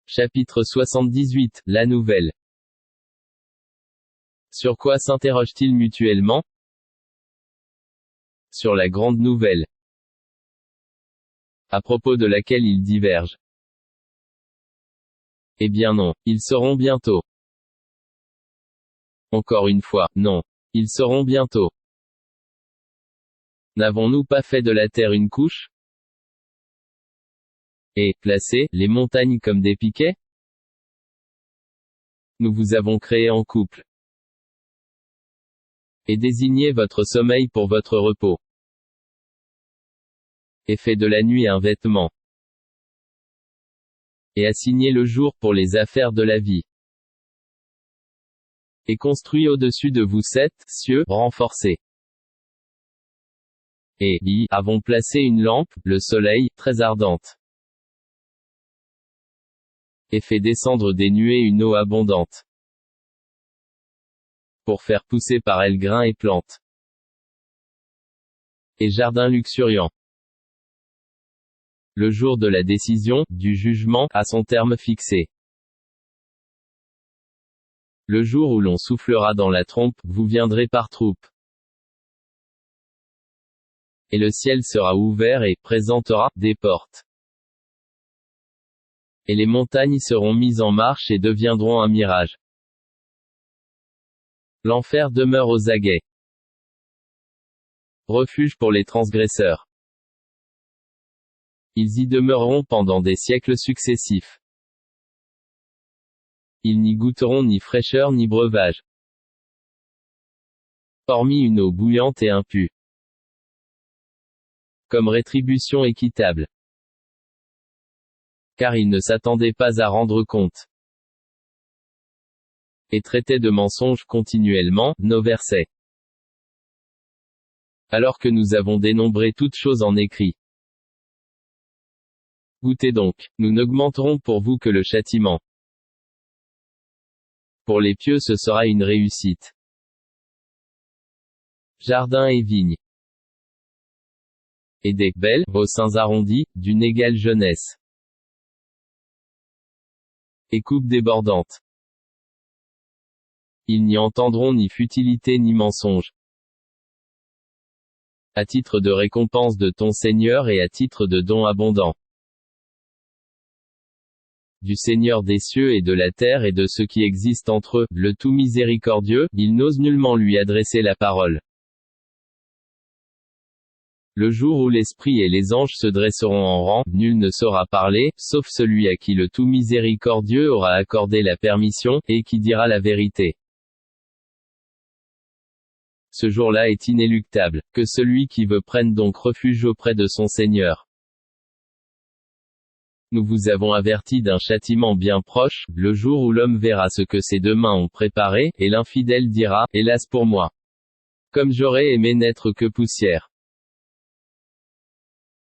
Chapitre 78, la nouvelle. Sur quoi s'interrogent-ils mutuellement? Sur la grande nouvelle, à propos de laquelle ils divergent. Eh bien non, ils sauront bientôt. Encore une fois, non. Ils sauront bientôt. N'avons-nous pas fait de la terre une couche? Et, placé, les montagnes comme des piquets? Nous vous avons créé en couple. Et désigné votre sommeil pour votre repos. Et fait de la nuit un vêtement. Et assigné le jour pour les affaires de la vie. Et construit au-dessus de vous 7 cieux renforcés. Et y avons placé une lampe, le soleil, très ardente. Et fait descendre des nuées une eau abondante. Pour faire pousser par elle grains et plantes. Et jardins luxuriants. Le jour de la décision, du jugement, a son terme fixé. Le jour où l'on soufflera dans la trompe, vous viendrez par troupes. Et le ciel sera ouvert et présentera des portes. Et les montagnes seront mises en marche et deviendront un mirage. L'enfer demeure aux aguets. Refuge pour les transgresseurs. Ils y demeureront pendant des siècles successifs. Ils n'y goûteront ni fraîcheur ni breuvage. Hormis une eau bouillante et impue. Comme rétribution équitable. Car ils ne s'attendaient pas à rendre compte. Et traitaient de mensonges continuellement, nos versets. Alors que nous avons dénombré toutes choses en écrit. Goûtez donc, nous n'augmenterons pour vous que le châtiment. Pour les pieux ce sera une réussite. Jardins et vignes. Et des belles, vos seins arrondis, d'une égale jeunesse. Et coupes débordantes. Ils n'y entendront ni futilité ni mensonge. À titre de récompense de ton Seigneur et à titre de don abondant. Du Seigneur des cieux et de la terre et de ce qui existe entre eux, le tout miséricordieux, il n'ose nullement lui adresser la parole. Le jour où l'Esprit et les anges se dresseront en rang, nul ne saura parler, sauf celui à qui le tout miséricordieux aura accordé la permission, et qui dira la vérité. Ce jour-là est inéluctable, que celui qui veut prenne donc refuge auprès de son Seigneur. Nous vous avons averti d'un châtiment bien proche, le jour où l'homme verra ce que ses deux mains ont préparé, et l'infidèle dira, hélas pour moi. Comme j'aurais aimé n'être que poussière.